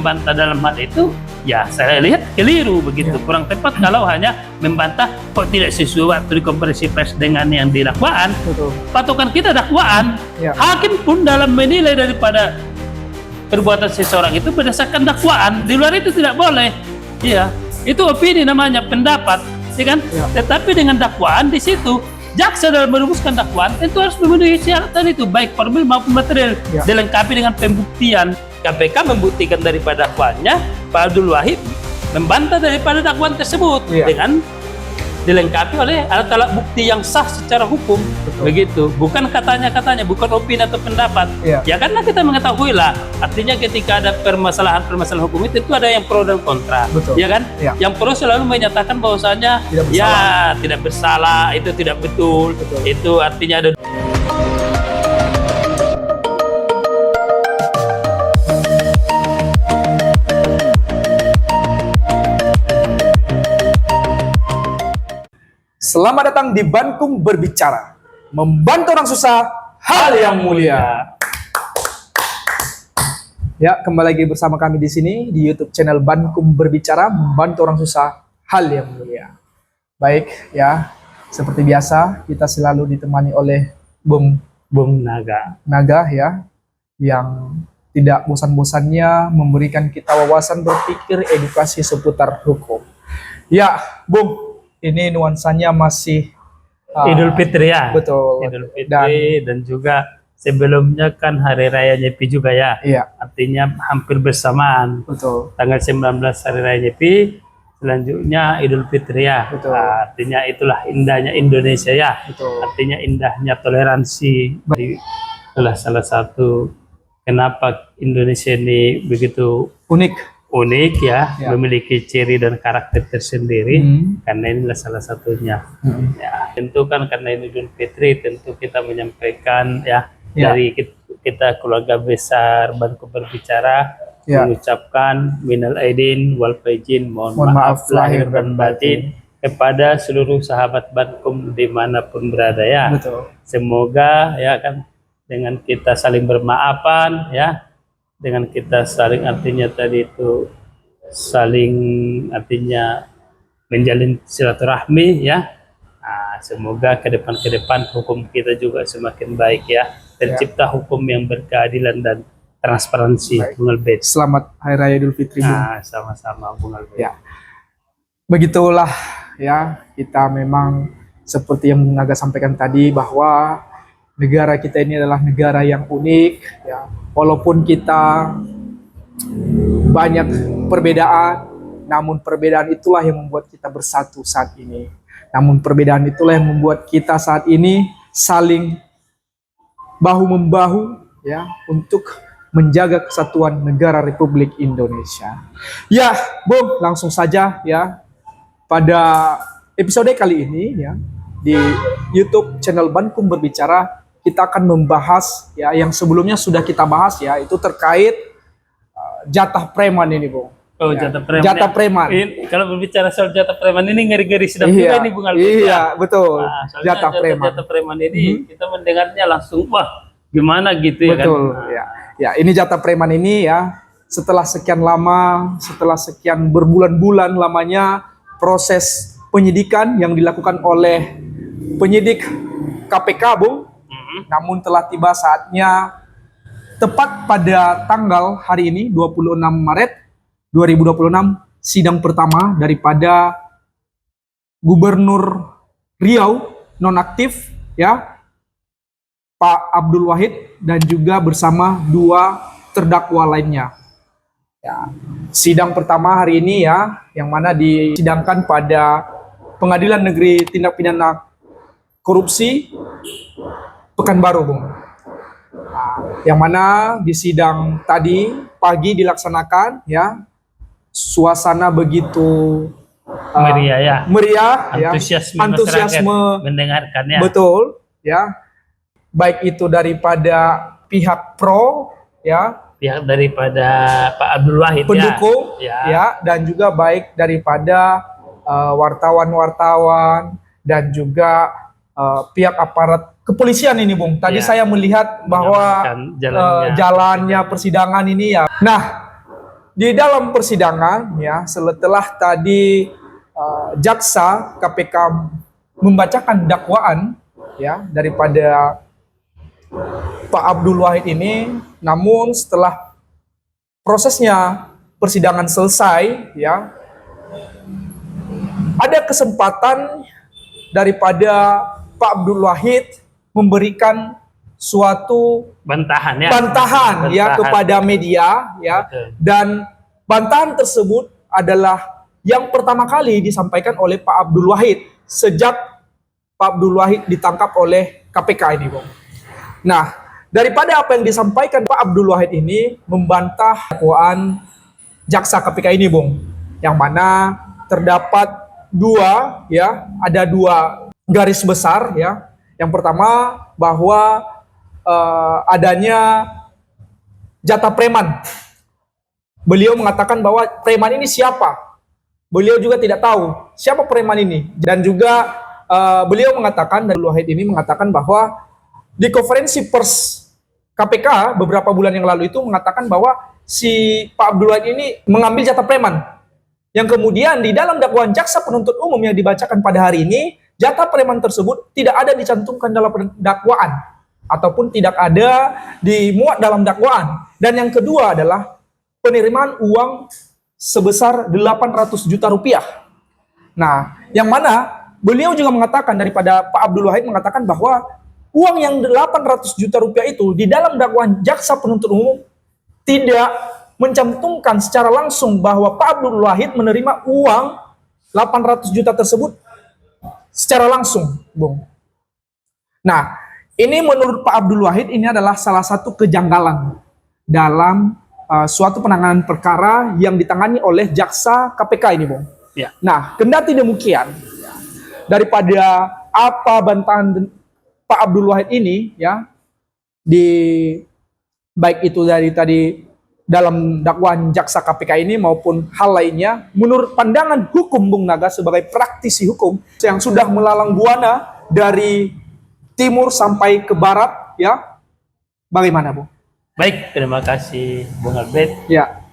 membantah dalam hal itu, ya saya lihat keliru begitu, kurang tepat kalau hanya membantah kok tidak sesuai waktu di konferensi pers dengan yang di dakwaan. Betul. Patokan kita dakwaan, Ya. hakim pun dalam menilai daripada perbuatan seseorang itu berdasarkan dakwaan, di luar itu tidak boleh. Iya, itu opini namanya, pendapat, ya kan? Ya. Tetapi dengan dakwaan di situ, jaksa dalam merumuskan dakwaan tentu harus memenuhi syarat itu, baik formil maupun material, Ya. dilengkapi dengan pembuktian. KPK membuktikan daripada dakwaannya, Pak Abdul Wahid membantah daripada dakwaan tersebut Ya. dengan dilengkapi oleh alat-alat bukti yang sah secara hukum. Betul. Begitu, bukan katanya-katanya, bukan opini atau pendapat. Ya. Ya karena kita mengetahui lah, artinya ketika ada permasalahan hukum itu ada yang pro dan kontra. Betul. Ya kan? Ya. Yang pro selalu menyatakan bahwasanya Tidak bersalah. ya tidak bersalah, itu tidak betul. Betul. Itu artinya ada. Selamat datang di Bankum Berbicara, membantu orang susah hal yang mulia. Ya, kembali lagi bersama kami di sini di YouTube channel Bankum Berbicara, membantu orang susah hal yang mulia. Baik, ya, seperti biasa kita selalu ditemani oleh Bung Naga ya, yang tidak bosan-bosannya memberikan kita wawasan berpikir edukasi seputar hukum. Ya, Bung, ini nuansanya masih Idul Fitri ya. betul. Idul Fitri dan juga sebelumnya kan Hari Raya Nyepi juga ya. Iya, Artinya hampir bersamaan. betul. Tanggal 19 Hari Raya Nyepi, selanjutnya Idul Fitri ya. Betul. Nah, artinya itulah indahnya Indonesia ya. Betul. Artinya indahnya toleransi. Itulah salah satu kenapa Indonesia ini begitu Unik. unik ya, Ya. memiliki ciri dan karakter tersendiri. Karena inilah salah satunya. Ya, tentu kan karena ini Idul Fitri, tentu kita menyampaikan ya, Ya. dari kita keluarga besar Bankum Berbicara, Ya. mengucapkan minal aidin wal faizin, mohon Mohon maaf lahir dan batin kepada seluruh sahabat Bankum dimanapun berada ya. Betul. Semoga ya kan dengan kita saling bermaafan ya, dengan kita saling artinya tadi itu saling artinya menjalin silaturahmi ya. Nah, semoga ke depan hukum kita juga semakin baik ya, tercipta hukum yang berkeadilan dan transparansi. Baik. Bung Albert. Selamat Hari Raya Idul Fitri, Bung. Nah, sama-sama Bung Albert. Ya. Begitulah ya, kita memang seperti yang Bung Naga sampaikan tadi bahwa negara kita ini adalah negara yang unik ya. Walaupun kita banyak perbedaan, namun perbedaan itulah yang membuat kita bersatu saat ini. Namun perbedaan itulah yang membuat kita saat ini saling bahu-membahu ya untuk menjaga kesatuan negara Republik Indonesia. Ya, Bung, langsung saja ya. Pada episode kali ini ya di YouTube channel Bankum Berbicara, kita akan membahas ya yang sebelumnya sudah kita bahas ya, itu terkait jatah preman ini, Bung. Oh, Ya, jatah preman. jatah preman. Kalau berbicara soal jatah preman ini ngeri-ngeri sedap juga nih Bung Albert. Iya, betul. Nah, soalnya Jatah preman. Jatah preman ini kita mendengarnya langsung wah gimana gitu ya kan. Betul. Ya. Ya, ini jatah preman ini ya, setelah sekian lama, setelah sekian berbulan-bulan lamanya proses penyidikan yang dilakukan oleh penyidik KPK, Bung. Namun telah tiba saatnya, tepat pada tanggal hari ini 26 Maret 2026, sidang pertama daripada Gubernur Riau nonaktif ya, Pak Abdul Wahid, dan juga bersama dua terdakwa lainnya. Ya, sidang pertama hari ini ya, yang mana disidangkan pada Pengadilan Negeri Tindak Pidana Korupsi Pekanbaru, Bung. Nah, yang mana di sidang tadi pagi dilaksanakan ya, suasana begitu Meriah ya. meriah ya, Antusiasme antusiasme masyarakat mendengarkannya. betul ya, baik itu daripada pihak pro ya, Pihak daripada Pak Abdul Wahid pendukung ya. ya, dan juga baik daripada wartawan-wartawan dan juga pihak aparat kepolisian ini, Bung. Tadi Ya. saya melihat bahwa Mengamankan jalannya. jalannya persidangan ini ya. Nah, di dalam persidangan ya, setelah tadi jaksa KPK membacakan dakwaan ya daripada Pak Abdul Wahid ini, namun setelah prosesnya persidangan selesai ya, ada kesempatan daripada Pak Abdul Wahid memberikan suatu Bantahan ya. ya kepada media ya. Betul. Dan bantahan tersebut adalah yang pertama kali disampaikan oleh Pak Abdul Wahid sejak Pak Abdul Wahid ditangkap oleh KPK ini, Bung. Nah, daripada apa yang disampaikan Pak Abdul Wahid ini membantah dakwaan jaksa KPK ini, Bung, yang mana terdapat ada dua garis besar ya. Yang pertama bahwa adanya jatah preman. Beliau mengatakan bahwa preman ini siapa? Beliau juga tidak tahu siapa preman ini. Dan juga beliau mengatakan, dan Wahid ini mengatakan bahwa di konferensi pers KPK beberapa bulan yang lalu itu mengatakan bahwa si Pak Abdul Wahid ini mengambil jatah preman. Yang kemudian di dalam dakwaan jaksa penuntut umum yang dibacakan pada hari ini, jatah preman tersebut tidak ada dicantumkan dalam dakwaan ataupun tidak ada dimuat dalam dakwaan. Dan yang kedua adalah penerimaan uang sebesar 800 juta rupiah. Nah, yang mana beliau juga mengatakan, daripada Pak Abdul Wahid mengatakan bahwa uang yang 800 juta rupiah itu di dalam dakwaan jaksa penuntut umum tidak mencantumkan secara langsung bahwa Pak Abdul Wahid menerima uang 800 juta tersebut secara langsung, Bung. Nah, ini menurut Pak Abdul Wahid ini adalah salah satu kejanggalan dalam suatu penanganan perkara yang ditangani oleh jaksa KPK ini, Bung. Ya. Nah, kendati demikian, daripada apa bantahan Pak Abdul Wahid ini ya, baik itu dari tadi dalam dakwaan jaksa KPK ini maupun hal lainnya, menurut pandangan hukum Bung Naga sebagai praktisi hukum yang sudah melalang buana dari timur sampai ke barat ya, bagaimana, Bung? Baik, terima kasih Bung Albert. Ya.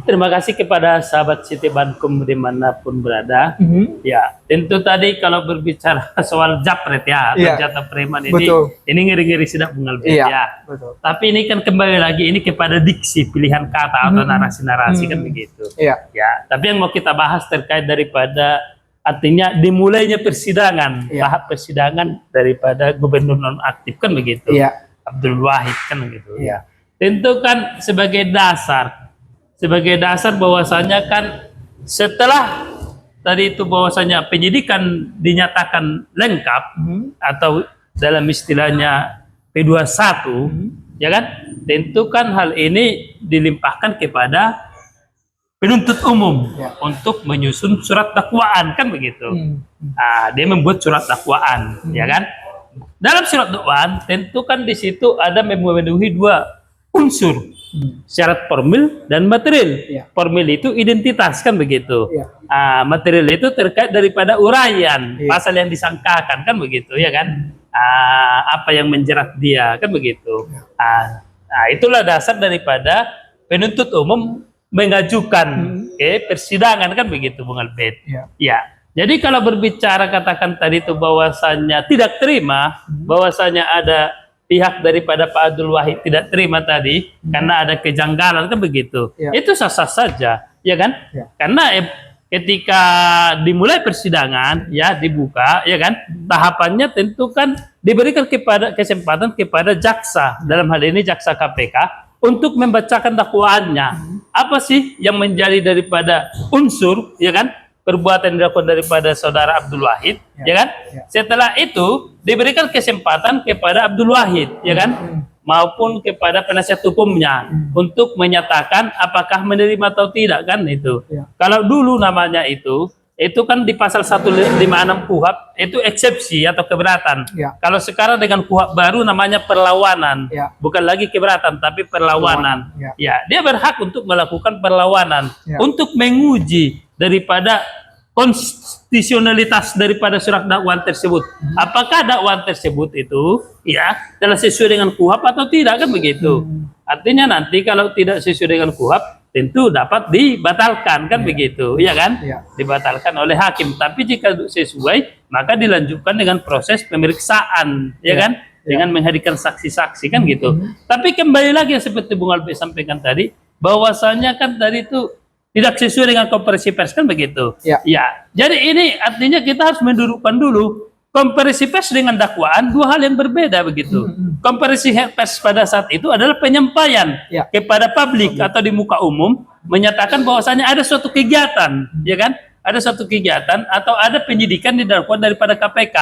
Terima kasih kepada sahabat Siti Bankum dimanapun berada. Ya, tentu tadi kalau berbicara soal japret ya, atau jatah preman ini, betul, ini ngeri-ngeri sedap Bung Albert ya. Betul. Tapi ini kan kembali lagi ini kepada diksi, pilihan kata atau narasi-narasi kan begitu. Iya. Ya, tapi yang mau kita bahas terkait daripada artinya dimulainya persidangan, tahap persidangan daripada gubernur nonaktif kan begitu. Iya. Abdul Wahid kan begitu. Ya. Tentu kan sebagai dasar bahwasanya kan setelah tadi itu bahwasanya penyidikan dinyatakan lengkap atau dalam istilahnya P21 ya kan, tentu kan hal ini dilimpahkan kepada penuntut umum untuk menyusun surat dakwaan kan begitu. Dia membuat surat dakwaan ya kan. Dalam surat dakwaan tentu kan di situ ada memenuhi dua unsur, syarat formil dan material. Formil itu identitas kan begitu. Material itu terkait daripada uraian pasal yang disangkakan kan begitu ya kan. Apa yang menjerat dia kan begitu. Itulah dasar daripada penuntut umum mengajukan persidangan kan begitu Bung Albert. Ya. Jadi kalau berbicara katakan tadi itu bahwasanya tidak terima, bahwasanya ada pihak daripada Pak Abdul Wahid tidak terima tadi karena ada kejanggalan kan begitu. Itu sah-sah saja, ya kan? Karena ketika dimulai persidangan ya dibuka ya kan, tahapannya tentu kan diberikan kesempatan kepada jaksa, dalam hal ini jaksa KPK untuk membacakan dakwaannya. Apa sih yang menjadi daripada unsur ya kan perbuatan yang dilakukan daripada saudara Abdul Wahid, ya kan? Setelah itu diberikan kesempatan kepada Abdul Wahid, ya kan? Maupun kepada penasihat hukumnya untuk menyatakan apakah menerima atau tidak kan itu. Kalau dulu namanya itu kan di pasal 156 KUHP itu eksepsi atau keberatan. Kalau sekarang dengan KUHP baru namanya perlawanan, bukan lagi keberatan tapi perlawanan. Ya, dia berhak untuk melakukan perlawanan untuk menguji daripada konstitusionalitas daripada surat dakwaan tersebut. Apakah dakwaan tersebut itu ya telah sesuai dengan KUHP atau tidak kan begitu. Artinya nanti kalau tidak sesuai dengan KUHP tentu dapat dibatalkan kan begitu, ya kan? Ya. Dibatalkan oleh hakim. Tapi jika sesuai, maka dilanjutkan dengan proses pemeriksaan, ya kan? Dengan menghadirkan saksi-saksi kan gitu. Tapi kembali lagi seperti Bung Albi sampaikan tadi, bahwasanya kan tadi itu tidak sesuai dengan konferensi pers kan begitu. Ya. Ya. Jadi ini artinya kita harus mendudukkan dulu konferensi pers dengan dakwaan dua hal yang berbeda begitu. Konferensi pers pada saat itu adalah penyampaian kepada publik atau di muka umum menyatakan bahwasanya ada suatu kegiatan, ya kan? Ada suatu kegiatan atau ada penyidikan didakwakan daripada KPK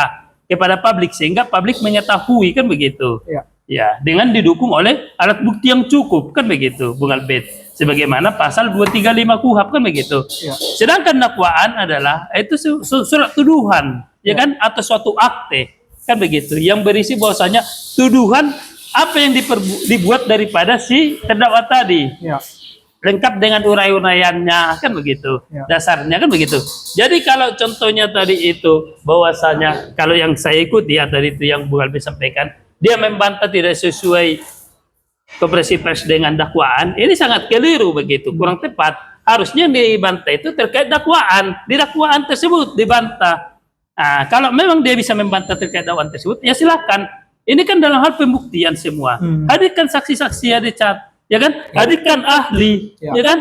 kepada publik sehingga publik mengetahui kan begitu. Ya, dengan didukung oleh alat bukti yang cukup kan begitu, Bung Albert. Sebagaimana pasal 235 KUHP kan begitu. Sedangkan dakwaan adalah itu surat tuduhan, ya kan, atau suatu akte kan begitu yang berisi bahwasanya tuduhan apa yang dibuat daripada si terdakwa tadi. Lengkap dengan urai-uraiannya kan begitu. Dasarnya kan begitu. Jadi kalau contohnya tadi itu bahwasanya kalau yang saya ikuti ya tadi itu yang Bung Albert sampaikan, dia membantah tidak sesuai konferensi pers dengan dakwaan, ini sangat keliru begitu, kurang tepat. Harusnya yang dibantah itu terkait dakwaan, di dakwaan tersebut dibantah. Nah, kalau memang dia bisa membantah terkait dakwaan tersebut, ya silakan. Ini kan dalam hal pembuktian semua. Hadirkan saksi-saksi ya dicat, ya kan? Hadirkan ahli, ya kan?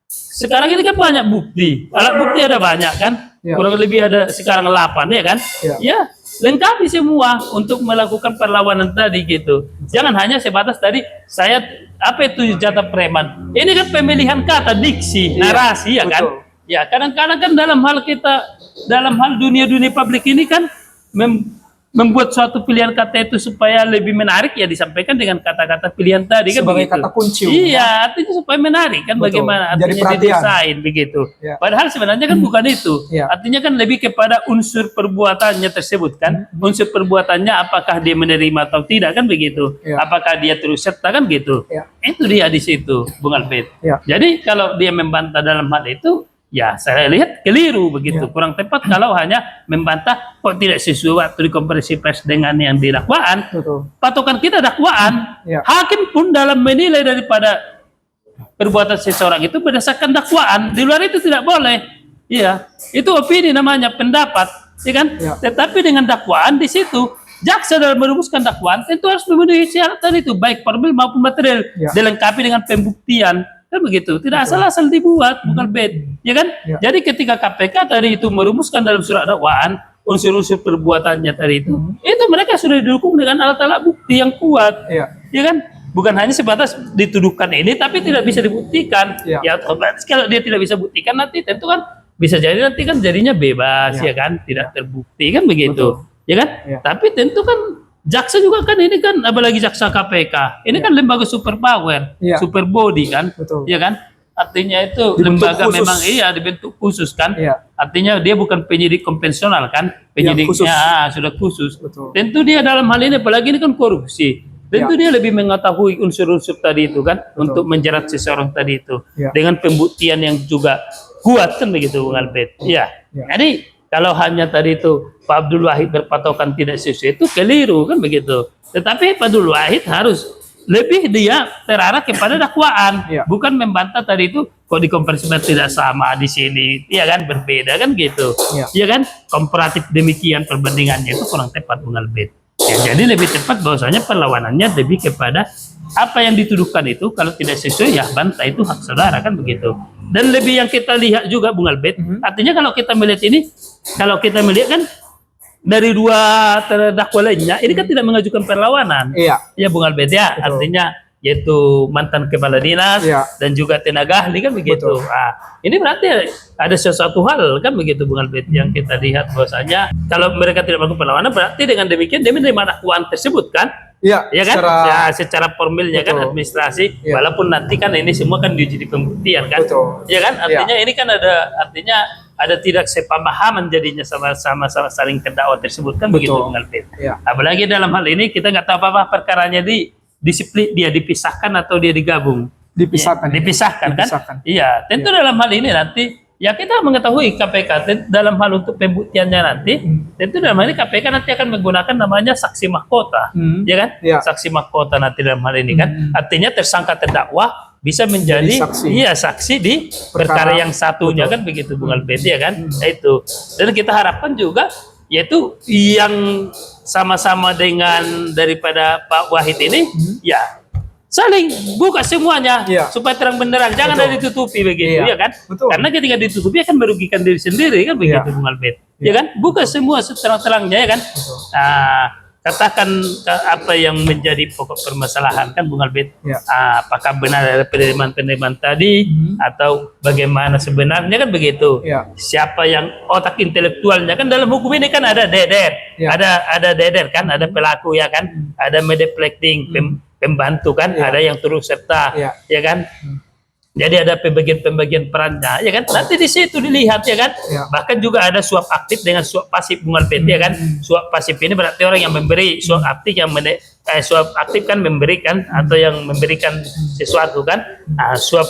Sekarang ini kan banyak bukti, alat bukti ada banyak kan? Kurang lebih ada sekarang 8 ya kan? Ya, lengkapi semua untuk melakukan perlawanan tadi gitu. Jangan hanya sebatas tadi saya apa itu jatah preman. Ini kan pemilihan kata, diksi, narasi ya kan? Ya, kadang-kadang kan dalam hal dunia publik ini kan membuat suatu pilihan kata itu supaya lebih menarik ya disampaikan dengan kata-kata pilihan tadi kan sebagai begitu. Kata kunci. Iya, artinya supaya menarik kan bagaimana artinya didesain begitu. Padahal sebenarnya kan bukan itu. Artinya kan lebih kepada unsur perbuatannya tersebut kan. Unsur perbuatannya apakah dia menerima atau tidak kan begitu. Apakah dia terus serta kan gitu. Itu dia di situ, Bung Albert. Jadi kalau dia membantah dalam hal itu, ya saya lihat keliru begitu, kurang tepat kalau hanya membantah kok tidak sesuai waktu di konferensi pers dengan yang di dakwaan. Patokan kita dakwaan, hakim pun dalam menilai daripada perbuatan seseorang itu berdasarkan dakwaan, di luar itu tidak boleh. Iya, itu opini namanya, pendapat, ya kan? Tetapi dengan dakwaan di situ, jaksa dalam merumuskan dakwaan tentu harus memenuhi syarat tadi itu, baik formil maupun material, dilengkapi dengan pembuktian. Kan begitu, tidak asal-asal dibuat, bukan bed, ya kan? Jadi ketika KPK tadi itu merumuskan dalam surat dakwaan unsur-unsur perbuatannya tadi itu mereka sudah didukung dengan alat-alat bukti yang kuat, ya kan? Bukan hanya sebatas dituduhkan ini, tapi tidak bisa dibuktikan. Ya, kalau dia tidak bisa buktikan nanti tentu kan bisa jadi nanti kan jadinya bebas, ya kan? Tidak terbukti kan begitu, ya kan? Tapi tentu kan jaksa juga kan ini kan apalagi jaksa KPK ini kan lembaga super power, super body kan, ya kan? Artinya itu dibentuk lembaga khusus. Memang dibentuk khusus kan, artinya dia bukan penyidik konvensional kan, penyidiknya sudah khusus. Tentu dia dalam hal ini apalagi ini kan korupsi, tentu dia lebih mengetahui unsur-unsur tadi itu kan untuk menjerat seseorang tadi itu dengan pembuktian yang juga kuat kan begitu, Bung Albert. Jadi kalau hanya tadi itu Pak Abdul Wahid berpatokan tidak sesuai itu keliru kan begitu. Tetapi Pak Abdul Wahid harus lebih dia terarah kepada dakwaan, bukan membantah tadi itu kok di konferensi pers tidak sama di sini, ya kan berbeda kan gitu, ya kan komparatif demikian perbandingannya itu kurang tepat, Bung Albert. Ya, jadi lebih tepat bahwasanya perlawanannya lebih kepada apa yang dituduhkan itu kalau tidak sesuai ya bantah, itu hak saudara kan begitu. Dan lebih yang kita lihat juga, Bung Albert, artinya kalau kita melihat ini, kalau kita melihat kan dari dua terdakwa lainnya ini kan tidak mengajukan perlawanan, ya Bung Albert ya. Artinya yaitu mantan kepala dinas dan juga tenaga ahli kan begitu. Ini berarti ada sesuatu hal kan begitu, Bung Albert, yang kita lihat bahwasanya kalau mereka tidak melakukan perlawanan berarti dengan demikian dia menerima dakwaan tersebut kan. Ya kan, secara formilnya kan administrasi, walaupun nanti kan ini semua kan diuji di pembuktian kan, ya kan, artinya ini kan ada tidak sepemahaman jadinya sama-sama saling terdakwa tersebut kan begitu, Bung Albert. Apalagi dalam hal ini kita nggak tahu apa perkaranya disiplin dia dipisahkan atau dia digabung, dipisahkan kan. Iya, tentu dalam hal ini nanti ya kita mengetahui KPK dalam hal untuk pembuktiannya nanti, tentu dalam hal ini KPK nanti akan menggunakan namanya saksi mahkota, ya kan? Saksi mahkota nanti dalam hal ini kan, artinya tersangka terdakwa bisa menjadi saksi. saksi di perkara yang satunya, kan begitu Bung Albert, ya kan. Itu, dan kita harapkan juga yaitu yang sama-sama dengan daripada Pak Wahid ini ya saling buka semuanya supaya terang benderang, jangan ada ditutupi begitu, ya kan. Karena ketika ditutupi akan merugikan diri sendiri, kan begitu Bung Albert, ya kan. Buka semua seterang-terangnya, ya kan. Nah, katakan apa yang menjadi pokok permasalahan, kan Bung Albert. Apakah benar ada penerimaan tadi atau bagaimana sebenarnya, kan begitu. Siapa yang otak intelektualnya, kan dalam hukum ini kan ada deder, ada deder, kan ada pelaku, ya kan, ada deflecting, pembantu, kan ada yang turut serta, ya kan. Jadi ada pembagian perannya, ya kan. Nanti di situ dilihat, ya kan. Bahkan juga ada suap aktif dengan suap pasif Bung Albert, ya kan. Suap pasif ini berarti orang yang memberi, suap aktif yang suap aktif kan memberikan atau yang memberikan sesuatu, kan. Nah, suap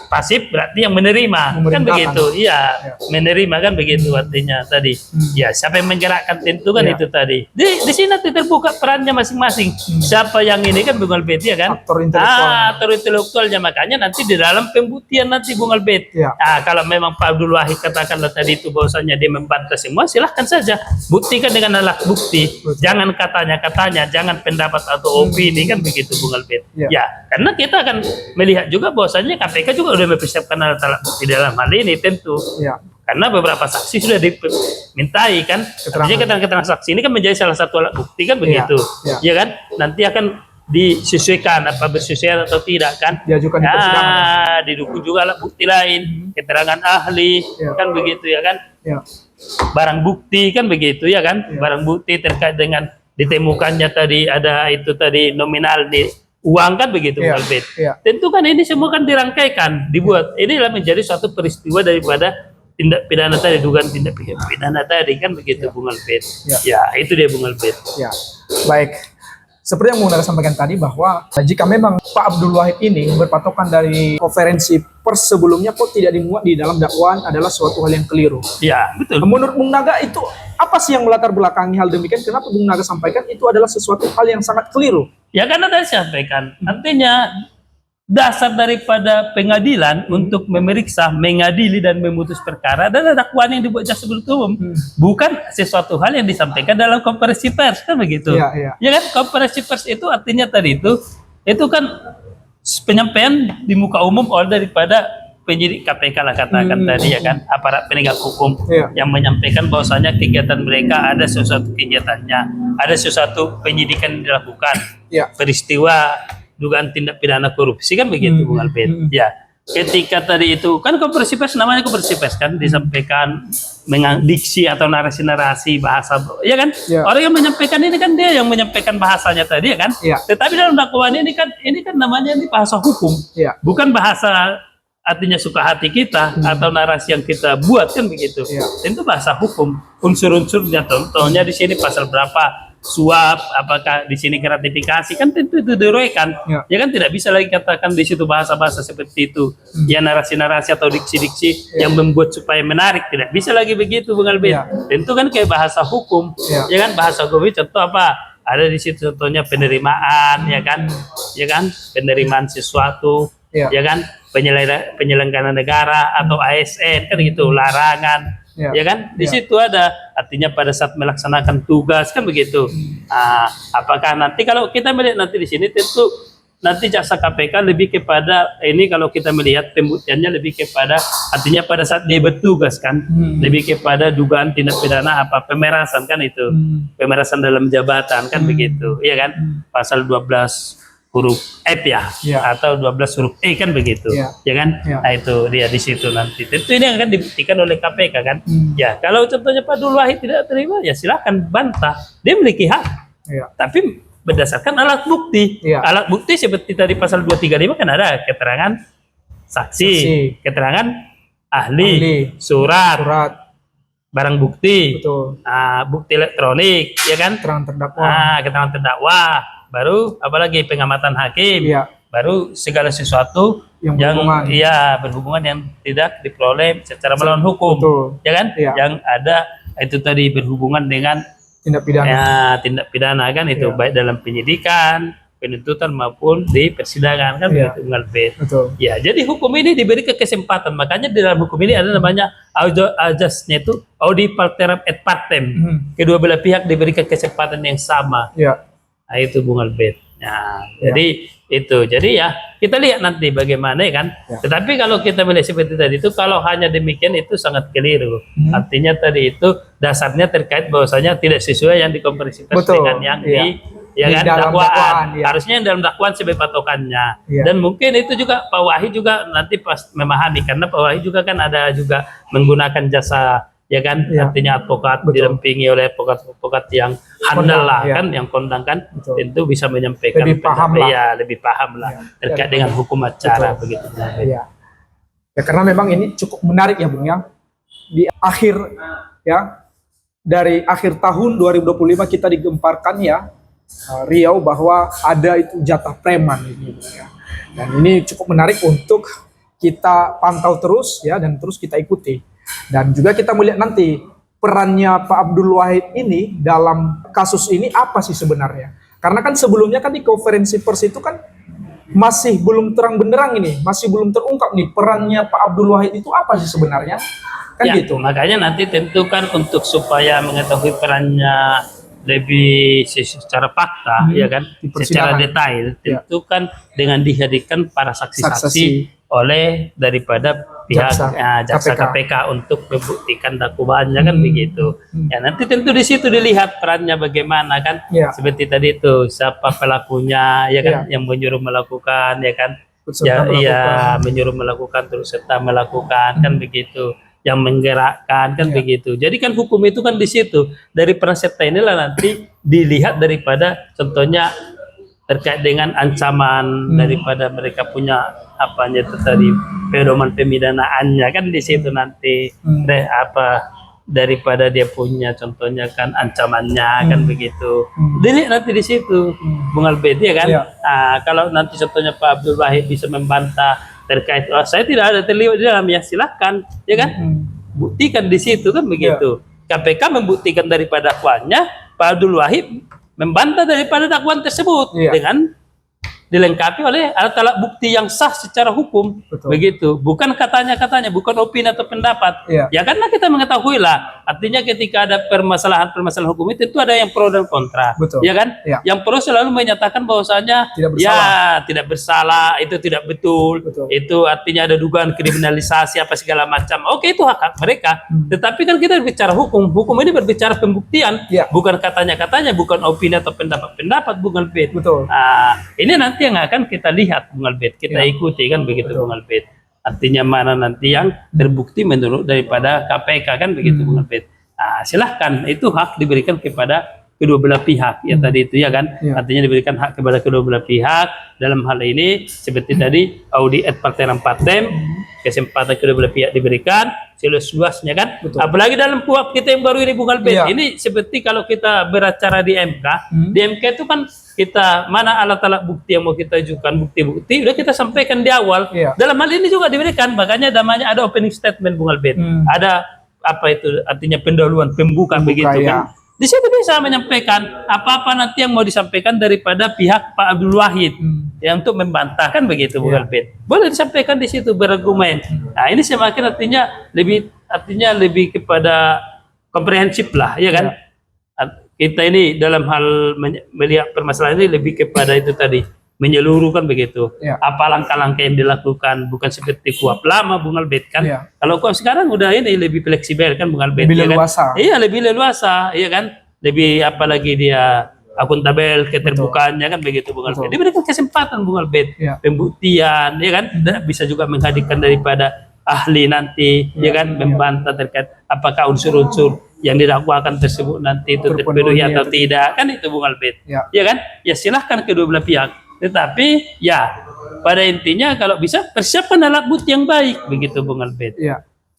pasif berarti yang menerima, kan begitu. Iya, menerima, kan begitu artinya tadi. Ya, siapa yang menggerakkan tentu, kan itu tadi. Di sini nanti terbuka perannya masing-masing. Siapa yang ini, kan Bung Albert, ya kan. Aktor intelektualnya, makanya nanti di dalam pembuktian nanti Bung Albert. Nah, kalau memang Pak Abdul Wahid katakanlah tadi itu bahwasanya dia membantah semua, silahkan saja buktikan dengan alat bukti. Jangan katanya, jangan pendapat atau opini, kan begitu Bung Albert. Ya, karena kita akan melihat juga bahwasanya KPK juga sudah mempersiapkan alat bukti dalam hal ini tentu. Karena beberapa saksi sudah dimintai, kan. Keterangan saksi ini kan menjadi salah satu alat bukti, kan begitu. Ya kan, nanti akan disesuaikan apa bersesuaian atau tidak, kan. Diajukan di persidangan. Didukung juga alat bukti lain, keterangan ahli, kan begitu, ya kan. Barang bukti, kan begitu, ya kan. Barang bukti terkait dengan ditemukannya tadi ada itu tadi nominal di uang, kan begitu Bung Albert. Tentu kan ini semua kan dirangkaikan, dibuat. Ini adalah menjadi suatu peristiwa daripada tindak pidana tadi, dugaan tindak pidana tadi, kan begitu Bung Albert. Ya, itu dia Bung Albert. Baik. Seperti yang Bung Naga sampaikan tadi, bahwa jika memang Pak Abdul Wahid ini berpatokan dari konferensi pers sebelumnya kok tidak dimuat di dalam dakwaan adalah suatu hal yang keliru. Ya, betul. Menurut Bung Naga itu apa sih yang melatar belakangi hal demikian? Kenapa Bung Naga sampaikan itu adalah sesuatu hal yang sangat keliru? Ya, karena tadi saya sampaikan, artinya dasar daripada pengadilan untuk memeriksa, mengadili dan memutus perkara adalah dakwaan yang dibuat jaksa penuntut umum, bukan sesuatu hal yang disampaikan dalam konferensi pers, kan begitu. Ya kan, konferensi pers itu artinya tadi itu kan penyampaian di muka umum oleh daripada penyidik KPK lah katakan tadi, ya kan, aparat penegak hukum yang menyampaikan bahwasanya kegiatan mereka ada sesuatu kegiatannya, ada sesuatu penyidikan yang dilakukan, peristiwa dugaan tindak pidana korupsi, kan begitu Bung Albert. Ya, ketika tadi itu kan konferensi pers, namanya konferensi pers, kan disampaikan dengan diksi atau narasi-narasi bahasa, ya kan. Orang yang menyampaikan ini kan dia yang menyampaikan bahasanya tadi, ya kan. Tetapi dalam dakwaan ini kan namanya ini bahasa hukum, bukan bahasa artinya suka hati kita atau narasi yang kita buat, kan begitu. Tentu bahasa hukum, unsur-unsurnya, contohnya di sini pasal berapa suap, apakah di sini gratifikasi, kan tentu itu diuraikan. Ya kan, tidak bisa lagi katakan di situ bahasa-bahasa seperti itu, ya narasi-narasi atau diksi-diksi yang membuat supaya menarik, tidak bisa lagi begitu Bung Albert. Tentu kan kayak bahasa hukum, ya kan, bahasa hukum contoh apa? Ada di situ contohnya penerimaan, ya kan, penerimaan sesuatu, ya kan, penyelenggara negara atau ASN, kan gitu, larangan. Ya kan, di situ ada artinya pada saat melaksanakan tugas, kan begitu. Apakah nanti kalau kita melihat nanti di sini tentu nanti jaksa KPK lebih kepada ini, kalau kita melihat pembuktiannya lebih kepada artinya pada saat dia bertugas, kan, lebih kepada dugaan tindak pidana apa pemerasan, kan itu, pemerasan dalam jabatan, kan begitu, ya kan, pasal 12 huruf F atau 12 huruf E, kan begitu, ya kan. Nah, itu dia di situ nanti. Tentu ini akan dibuktikan oleh KPK, kan. Ya, kalau contohnya Pak Abdul Wahid tidak terima, ya silakan bantah, dia memiliki hak. Tapi berdasarkan alat bukti. Alat bukti seperti tadi pasal 235 kan ada keterangan saksi, keterangan ahli, surat, barang bukti, bukti elektronik, ya kan, keterangan terdakwa, baru apalagi pengamatan hakim, baru segala sesuatu yang berhubungan yang tidak diperoleh secara melawan hukum, ya kan, yang ada itu tadi berhubungan dengan tindak pidana, kan itu baik dalam penyidikan, penuntutan maupun di persidangan kan Iya. begitu Bung Albert. Betul. Ya, jadi hukum ini diberi kesempatan. Makanya di dalam hukum ini ada namanya ajasnya itu audi parterem et partem. Kedua belah pihak diberikan kesempatan yang sama. Ya. Nah, itu Bung Albert. Nah, Ya. jadi itu. Jadi ya kita lihat nanti bagaimana ya kan. Ya. Tetapi kalau kita melihat seperti tadi itu, kalau hanya demikian itu sangat keliru. Artinya tadi itu dasarnya terkait bahwasanya tidak sesuai yang dikonversikan Betul. dengan yang Iya. ya Di kan dalam dakwaan. dakwaan, ya. Harusnya yang dalam dakwaan sebagai patokannya. Iya. Dan mungkin itu juga Pak Wahid juga nanti pas memahami, karena Pak Wahid juga kan ada juga menggunakan jasa ya kan, Iya. artinya advokat Betul. didampingi oleh advokat yang handal lah Iya. kan, yang kondang kan, Betul. tentu bisa menyampaikan Lebih paham pendapat, lah. ya, lebih paham lah Iya. terkait dengan hukum acara Betul. begitu. Iya. Ya, karena memang ini cukup menarik ya Bung ya. Di akhir ya, dari akhir tahun 2025 kita digemparkan ya Riau bahwa ada itu jatah preman ini Bung ya. Dan ini cukup menarik untuk kita pantau terus ya, dan terus kita ikuti. Dan juga kita melihat nanti perannya Pak Abdul Wahid ini dalam kasus ini apa sih sebenarnya. Karena kan sebelumnya kan di konferensi pers itu kan masih belum terang benderang ini, masih belum terungkap nih perannya Pak Abdul Wahid itu apa sih sebenarnya, kan Ya, gitu. makanya nanti tentu kan untuk supaya mengetahui perannya lebih secara fakta ya kan, di secara persidangan. detail, Ya. tentu kan dengan dihadirkan para saksi-saksi Saksi. oleh daripada pihak jaksa KPK. KPK untuk membuktikan dakwaannya kan begitu. Ya nanti tentu di situ dilihat perannya bagaimana kan, Ya. seperti tadi itu siapa pelakunya ya kan, yang menyuruh melakukan ya kan, Serta ya menyuruh melakukan terus serta melakukan kan begitu, yang menggerakkan kan begitu. Jadi kan hukum itu kan di situ, dari peran serta inilah nanti dilihat daripada contohnya terkait dengan ancaman daripada mereka punya apanya itu tadi, pedoman pemidanaannya kan di situ nanti apa daripada dia punya contohnya kan ancamannya kan begitu, dilihat nanti di situ Bung Albert ya kan. Iya. Nah, kalau nanti contohnya Pak Abdul Wahid bisa membantah terkait saya tidak ada terlibat di dalam, ya silahkan ya kan, buktikan di situ kan begitu. KPK membuktikan daripada dakwaannya, Pak Abdul Wahid membantah daripada dakwaan tersebut dengan dilengkapi oleh alat-alat bukti yang sah secara hukum. Betul. Begitu, bukan katanya-katanya, bukan opini atau pendapat. Ya karena kita mengetahui lah, artinya ketika ada permasalahan hukum itu tentu ada yang pro dan kontra. Betul. Ya kan, yang pro selalu menyatakan bahwasanya tidak bersalah, itu tidak betul. Itu artinya ada dugaan kriminalisasi apa segala macam. Oke, itu hak mereka. Tetapi kan kita berbicara hukum ini berbicara pembuktian, bukan katanya-katanya, bukan opini atau pendapat Bung Albert. Betul. Nah, ini nanti yang akan kita lihat Bung Albert, kita ikuti kan begitu Bung Albert. Artinya mana nanti yang terbukti menurut daripada KPK kan begitu Bung Albert. Nah, silahkan, itu hak diberikan kepada kedua belah pihak ya tadi itu ya kan. Artinya diberikan hak kepada kedua belah pihak dalam hal ini seperti tadi audi et partem partem, kesempatan kedua belah pihak diberikan seluas-luasnya kan. Apalagi dalam kuhap kita yang baru ini Bung Albert, ini seperti kalau kita beracara di MK, di MK itu kan kita mana alat-alat bukti yang mau kita ajukan, bukti-bukti udah kita sampaikan di awal. Dalam hal ini juga diberikan, makanya namanya ada opening statement Bung Albert. Ada apa itu artinya pendahuluan pembuka begitu kan. Di situ bisa menyampaikan apa-apa nanti yang mau disampaikan daripada pihak Pak Abdul Wahid yang untuk membantah kan begitu Bung Albert. Boleh disampaikan di situ berargumen. Nah, ini semakin artinya lebih kepada komprehensif lah ya kan. Kita ini dalam hal melihat permasalahan ini lebih kepada itu tadi, menyeluruh kan begitu. Apa langkah-langkah yang dilakukan, bukan seperti kuhap lama Bung Albert kan. Kalau kuhap sekarang udah ini lebih fleksibel kan Bung Albert. Lebih leluasa. Kan? Iya, lebih leluasa, iya kan. Lebih apalagi dia akuntabel, keterbukaannya kan begitu Bung Albert. Diberikan kesempatan Bung Albert, pembuktian, ya kan. Bisa juga menghadirkan daripada ahli nanti, ya kan, membantah terkait apakah unsur-unsur yang didakwakan tersebut nanti itu terpenuhi atau tidak, kan itu Bung Albert. Ya kan? Ya silahkan kedua belah pihak. Tetapi ya pada intinya kalau bisa persiapkan alat bukti yang baik begitu Bung Albert.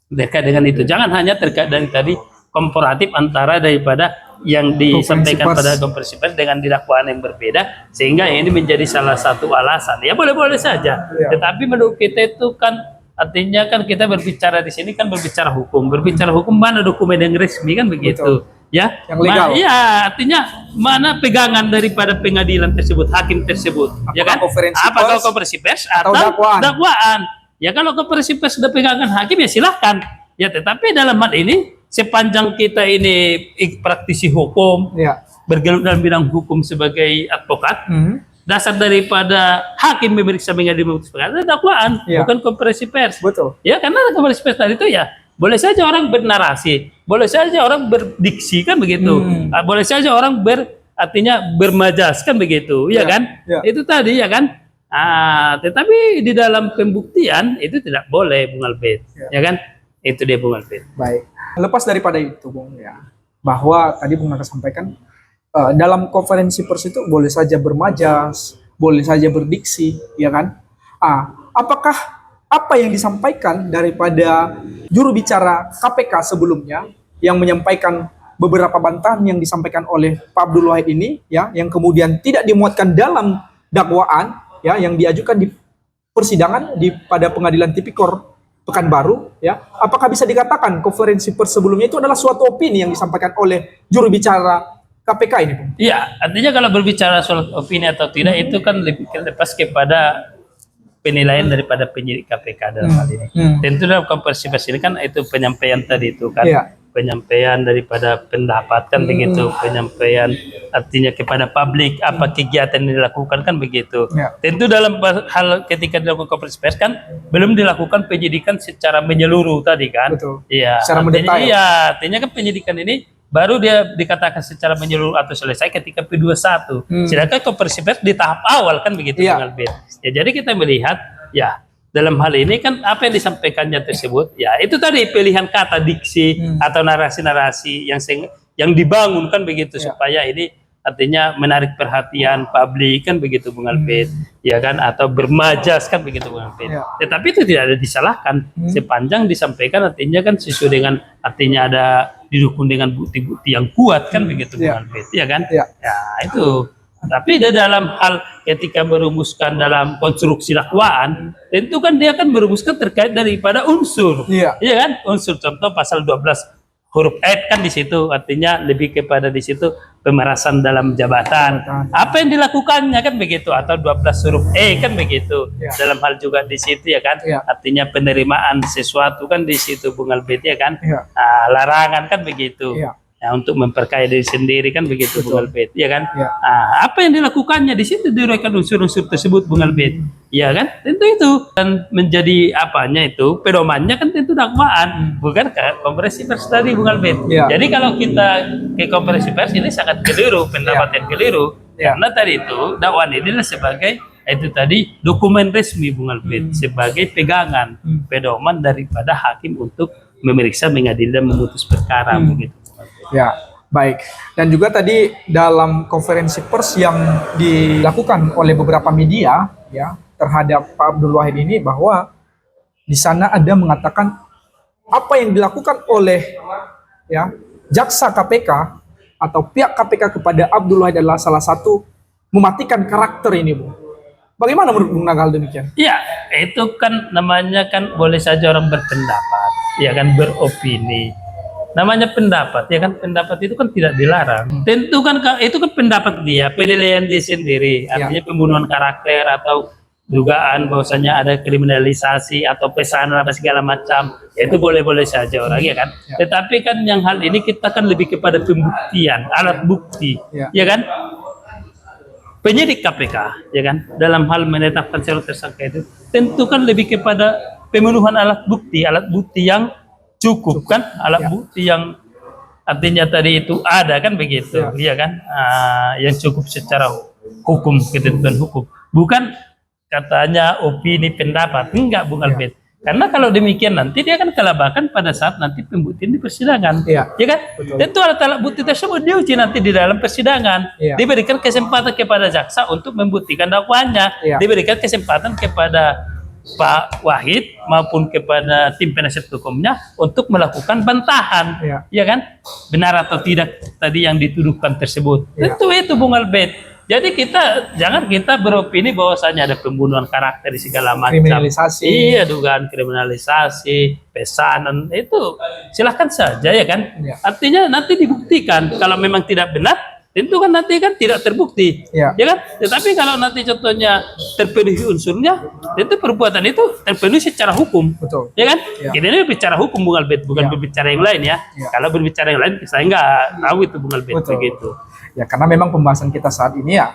Terkait dengan itu jangan hanya terkait dari tadi komparatif antara daripada yang disampaikan pada konferensi pers dengan dakwaan yang berbeda, sehingga ini menjadi salah satu alasan. Ya boleh-boleh saja. Tetapi menurut kita itu kan artinya kan kita berbicara di sini kan berbicara hukum mana dokumen yang resmi kan begitu. ya. Yang legal. Iya, artinya mana pegangan daripada pengadilan tersebut, hakim tersebut, ya kan? Apakah konferensi pers atau dakwaan? Ya kalau konferensi pers sudah pegangan hakim ya silahkan. Ya tetapi dalam hal ini sepanjang kita ini praktisi hukum, Ya. bergelut dalam bidang hukum sebagai advokat, dasar daripada hakim memeriksa mengadili memutus perkara dakwaan, bukan konferensi pers. Betul. Ya karena konferensi pers tadi itu ya boleh saja orang bernarasi, boleh saja orang berdiksi kan begitu, boleh saja orang artinya bermajas kan begitu, ya kan? Ya. Itu tadi ya kan. Tetapi di dalam pembuktian itu tidak boleh, Bung Albert, ya kan? Itu dia, Bung Albert. Baik. Lepas daripada itu, Bung, ya, bahwa tadi Bung Naka sampaikan dalam konferensi pers itu boleh saja bermajas, boleh saja berdiksi, ya kan? Apakah apa yang disampaikan daripada juru bicara KPK sebelumnya yang menyampaikan beberapa bantahan yang disampaikan oleh Pak Abdul Wahid ini, ya, yang kemudian tidak dimuatkan dalam dakwaan, ya, yang diajukan di persidangan pada pengadilan tipikor Pekanbaru, ya, apakah bisa dikatakan konferensi pers sebelumnya itu adalah suatu opini yang disampaikan oleh juru bicara KPK ini, Bung? Iya, artinya kalau berbicara soal opini atau tidak itu kan lebih lepas kepada penilaian daripada penyidik KPK dalam hal ini. Tentu dalam konferensi pers ini kan itu penyampaian tadi itu kan, penyampaian daripada pendapat kan begitu, penyampaian artinya kepada publik apa kegiatan yang dilakukan kan begitu. Tentu dalam hal ketika dilakukan konferensi pers kan belum dilakukan penyidikan secara menyeluruh tadi kan. Iya. Secara mendetail. Iya, artinya kan penyidikan ini baru dia dikatakan secara menyeluruh atau selesai ketika P21. Sedangkan konferensi pers di tahap awal kan begitu, Bung Albert. Ya jadi kita melihat ya dalam hal ini kan apa yang disampaikannya tersebut ya itu tadi pilihan kata diksi atau narasi-narasi yang dibangun kan begitu supaya ini artinya menarik perhatian publik kan begitu, Bung Albert, ya kan, atau bermajas kan begitu, Bung Albert. Tetapi itu tidak ada disalahkan sepanjang disampaikan artinya kan sesuai dengan artinya ada didukung dengan bukti-bukti yang kuat kan begitu, Bung Albert, ya kan? Ya itu. Tapi di dalam hal ketika merumuskan dalam konstruksi dakwaan, tentu kan dia akan merumuskan terkait daripada unsur, iya kan? Unsur contoh pasal 12 huruf E kan di situ artinya lebih kepada di situ pemerasan dalam jabatan. Apa yang dilakukannya kan begitu, atau 12 huruf E kan begitu. Dalam hal juga di situ ya kan, artinya penerimaan sesuatu kan di situ, Bung Albert, ya kan. Larangan kan begitu. Ya, untuk memperkaya diri sendiri kan begitu, Bung Albert, ya kan. Apa yang dilakukannya di situ diuraikan unsur-unsur tersebut, Bung Albert, ya kan. Tentu itu dan menjadi apanya itu pedomannya kan tentu dakwaan, bukan konferensi pers tadi, Bung Albert. Jadi kalau kita ke konferensi pers ini sangat keliru, pendapat yang keliru, karena tadi itu dakwaan ini sebagai itu tadi dokumen resmi, Bung Albert, sebagai pegangan pedoman daripada hakim untuk memeriksa, mengadili dan memutus perkara begitu. Ya, baik. Dan juga tadi dalam konferensi pers yang dilakukan oleh beberapa media ya terhadap Pak Abdul Wahid ini, bahwa di sana ada mengatakan apa yang dilakukan oleh ya jaksa KPK atau pihak KPK kepada Abdul Wahid adalah salah satu mematikan karakter ini, Bu. Bagaimana menurut Bung Naga hal demikian? Ya, itu kan namanya kan boleh saja orang berpendapat, ya kan, beropini. Namanya pendapat, ya kan, pendapat itu kan tidak dilarang. Tentu kan itu kan pendapat dia, penilaian dia sendiri. Artinya pembunuhan karakter atau dugaan bahwasanya ada kriminalisasi atau pesanan apa segala macam, ya itu boleh-boleh saja orang, ya kan. Tetapi kan yang hal ini kita kan lebih kepada pembuktian, alat bukti, ya kan. Penyidik KPK, ya kan, dalam hal menetapkan calon tersangka itu tentu kan lebih kepada pemenuhan alat bukti yang cukup kan, alat bukti yang artinya tadi itu ada kan begitu, ya kan, yang cukup secara hukum, ketentuan hukum, bukan katanya opini pendapat, enggak, Bung Albert. Karena kalau demikian nanti dia akan kelabakan pada saat nanti pembuktian di persidangan, ya kan. Tentu alat bukti tersebut diuji nanti di dalam persidangan, diberikan kesempatan kepada jaksa untuk membuktikan dakwaannya, diberikan kesempatan kepada Pak Wahid maupun kepada tim penasihat hukumnya untuk melakukan bantahan, ya kan, benar atau tidak tadi yang dituduhkan tersebut. Tentu itu, Bung Albert. Jadi jangan kita beropini bahwasanya ada pembunuhan karakter di segala macam. Kriminalisasi. Iya, dugaan kriminalisasi, pesanan itu silahkan saja ya kan. Iya. Artinya nanti dibuktikan kalau memang tidak benar, tentu kan nanti kan tidak terbukti, Iya. ya kan? Tetapi kalau nanti contohnya terpenuhi unsurnya, tentu perbuatan itu terpenuhi secara hukum, Betul. ya kan? Iya. Kita ini berbicara hukum Bung Albert, bukan Iya. berbicara yang lain ya. Iya. Kalau berbicara yang lain, saya nggak tahu itu Bung Albert Betul. begitu. Ya, karena memang pembahasan kita saat ini ya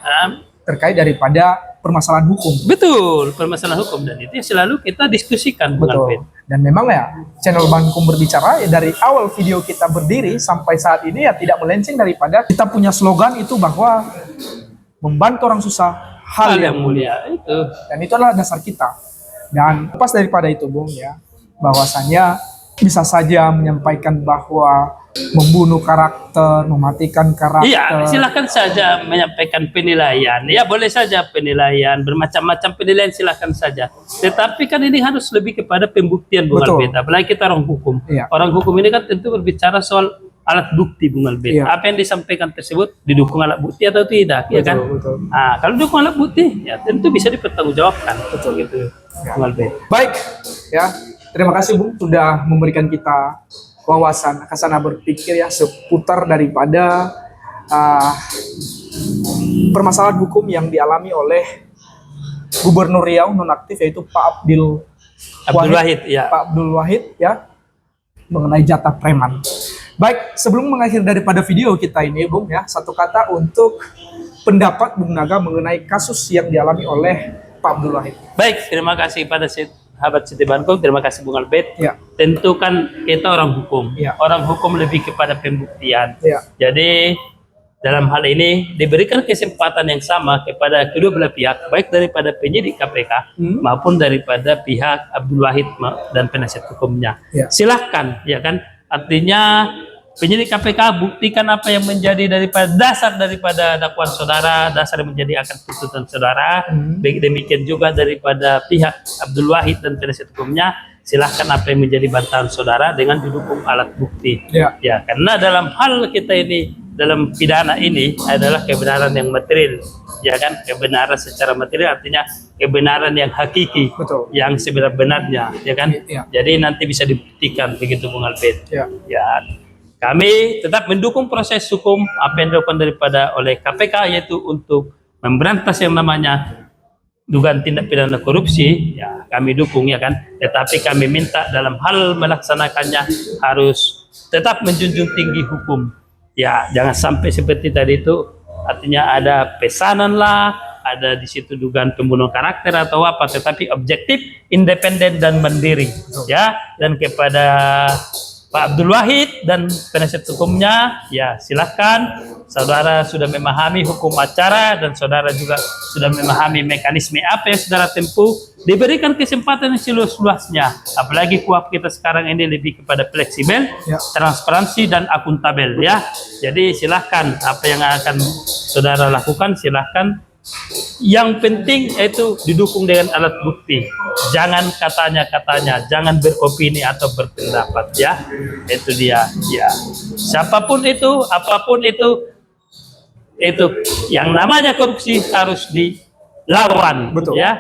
terkait daripada permasalahan hukum. Betul, permasalahan hukum dan itu yang selalu kita diskusikan Bung Albert. Betul. Dan memang ya channel Bang Hukum Berbicara ya dari awal video kita berdiri sampai saat ini ya tidak melenceng daripada kita punya slogan itu bahwa membantu orang susah hal yang mulia. Itu. Dan itu adalah dasar kita. Dan lepas daripada itu Bung ya, bahwasannya bisa saja menyampaikan bahwa membunuh karakter, mematikan karakter. Iya, silakan saja menyampaikan penilaian. Ya, boleh saja penilaian, bermacam-macam penilaian silakan saja. Tetapi kan ini harus lebih kepada pembuktian Bung Betul. Albert. Apalagi kita orang hukum. Iya. Orang hukum ini kan tentu berbicara soal alat bukti Bung Albert. Iya. Apa yang disampaikan tersebut didukung alat bukti atau tidak, ya kan? Betul. Nah, kalau didukung alat bukti, ya tentu bisa dipertanggungjawabkan. Betul. Gitu, Ya. Bung Albert. Baik, ya. Terima kasih Bung sudah memberikan kita wawasan khasana berpikir ya seputar daripada permasalahan hukum yang dialami oleh Gubernur Riau nonaktif yaitu Pak Abdul Wahid, ya. Pak Abdul Wahid ya mengenai jatah preman. Baik, sebelum mengakhiri daripada video kita ini Bung ya, satu kata untuk pendapat Bung Naga mengenai kasus yang dialami oleh Pak Abdul Wahid. Baik, terima kasih pada sahabat Siti Bangkok, terima kasih Bung Albert. Ya. Tentu kan kita orang hukum. Ya. Orang hukum lebih kepada pembuktian. Ya. Jadi dalam hal ini diberikan kesempatan yang sama kepada kedua belah pihak, baik daripada penyidik KPK maupun daripada pihak Abdul Wahid dan penasihat hukumnya. Ya. Silahkan, ya kan? Artinya penyidik KPK buktikan apa yang menjadi dasar daripada dakwaan saudara, dasar yang menjadi akan tuntutan saudara. Baik demikian juga daripada pihak Abdul Wahid dan penasihat hukumnya, silahkan apa yang menjadi bantahan saudara dengan didukung alat bukti. Ya. Ya, karena dalam hal kita ini, dalam pidana ini adalah kebenaran yang material, ya kan? Kebenaran secara material artinya kebenaran yang hakiki, Betul. yang sebenar-benarnya, ya kan? Ya. Jadi nanti bisa dibuktikan begitu Bung Albert. Ya. Ya, kami tetap mendukung proses hukum apa yang dilakukan daripada oleh KPK yaitu untuk memberantas yang namanya dugaan tindak pidana korupsi. Ya, kami dukung ya kan. Tetapi kami minta dalam hal melaksanakannya harus tetap menjunjung tinggi hukum. Ya, jangan sampai seperti tadi itu artinya ada pesanan lah, ada di situ dugaan pembunuhan karakter atau apa, tetapi objektif, independen dan mandiri. Ya, dan kepada Pak Abdul Wahid dan penasihat hukumnya, ya silahkan. Saudara sudah memahami hukum acara dan saudara juga sudah memahami mekanisme apa yang saudara tempuh. Diberikan kesempatan yang seluas-luasnya. Apalagi kuap kita sekarang ini lebih kepada fleksibel, Ya. transparansi dan akuntabel ya. Jadi silahkan apa yang akan saudara lakukan silahkan. Yang penting itu didukung dengan alat bukti. Jangan katanya, jangan beropini atau berpendapat ya. Itu dia ya. Siapapun itu, apapun itu yang namanya korupsi harus dilawan. Betul. Ya.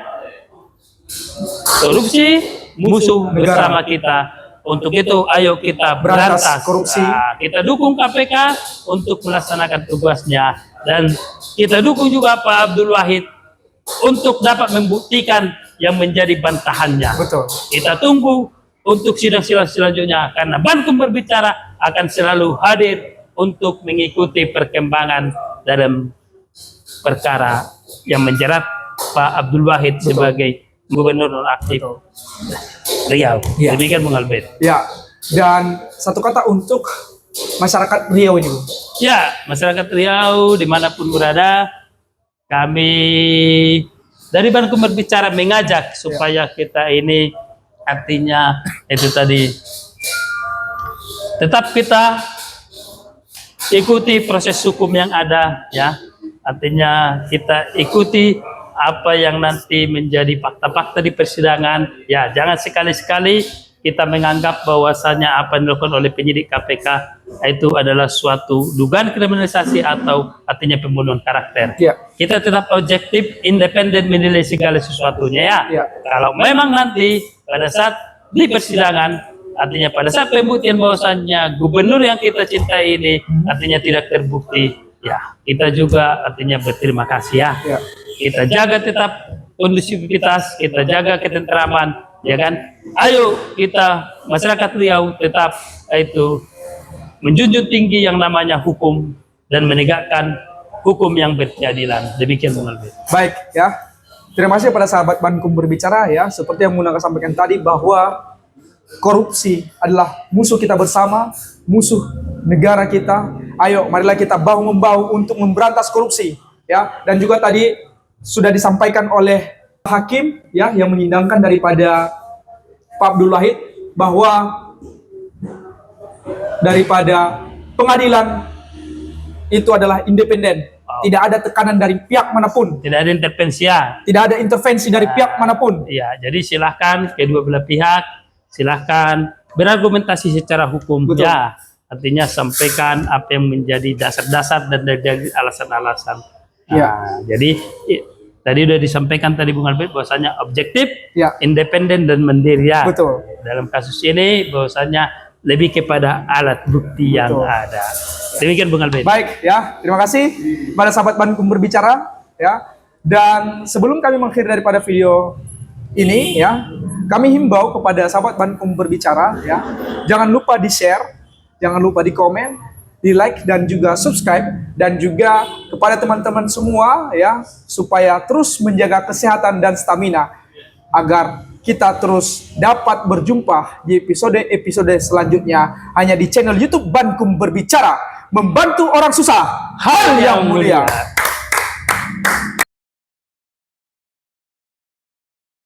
Korupsi musuh negara. bersama kita. Untuk itu ayo kita Berantas berantas korupsi. Nah, kita dukung KPK untuk melaksanakan tugasnya dan kita dukung juga Pak Abdul Wahid untuk dapat membuktikan yang menjadi bantahannya. Betul. Kita tunggu untuk sidang-sidang selanjutnya karena Bankum Berbicara akan selalu hadir untuk mengikuti perkembangan dalam perkara yang menjerat Pak Abdul Wahid sebagai gubernur nonaktif Riau. Ya. Demikian Bung Albert. Ya, dan satu kata untuk masyarakat Riau ini, Bung. Ya, masyarakat Riau dimanapun berada, kami dari Bankum Berbicara mengajak supaya kita ini artinya itu tadi tetap kita ikuti proses hukum yang ada ya. Artinya kita ikuti apa yang nanti menjadi fakta-fakta di persidangan. Ya, jangan sekali-sekali kita menganggap bahwasanya apa yang dilakukan oleh penyidik KPK itu adalah suatu dugaan kriminalisasi atau artinya pembunuhan karakter. Ya. Kita tetap objektif, independen menilai segala sesuatunya ya. Ya. Kalau memang nanti pada saat di persidangan, artinya pada saat pembuktian bahwasannya gubernur yang kita cintai ini artinya tidak terbukti, ya kita juga artinya berterima kasih ya. Ya. Kita jaga tetap kondusivitas, kita jaga ketentraman, ya kan? Ayo kita masyarakat Riau tetap itu menjunjung tinggi yang namanya hukum dan menegakkan hukum yang berkeadilan. Demikian Bung Albert. Baik ya. Terima kasih pada sahabat Bankum Berbicara ya. Seperti yang Munaka sampaikan tadi bahwa korupsi adalah musuh kita bersama, musuh negara kita. Ayo marilah kita bahu membahu untuk memberantas korupsi ya. Dan juga tadi sudah disampaikan oleh hakim ya yang menyidangkan daripada Pak Abdul Wahid bahwa daripada pengadilan itu adalah independen. Tidak ada tekanan dari pihak manapun. Tidak ada intervensi ya. Tidak ada intervensi dari pihak manapun. Ya, jadi silahkan kedua belah pihak silahkan berargumentasi secara hukum. Betul. Ya, artinya sampaikan apa yang menjadi dasar-dasar dan dari alasan-alasan. Ya. Jadi tadi sudah disampaikan tadi Bung Albert bahwasanya objektif, Ya. independen dan mandiri ya. Betul. Dalam kasus ini bahwasanya lebih kepada alat bukti yang Betul. ada. Demikian Bung Albert. Baik ya, terima kasih pada sahabat Bankum Berbicara ya. Dan sebelum kami mengakhiri daripada video ini ya, kami himbau kepada sahabat Bankum Berbicara ya, jangan lupa di-share, jangan lupa di-komen, di-like dan juga subscribe, dan juga kepada teman-teman semua ya, supaya terus menjaga kesehatan dan stamina agar kita terus dapat berjumpa di episode selanjutnya hanya di channel YouTube Bankum Berbicara, membantu orang susah hal yang mulia.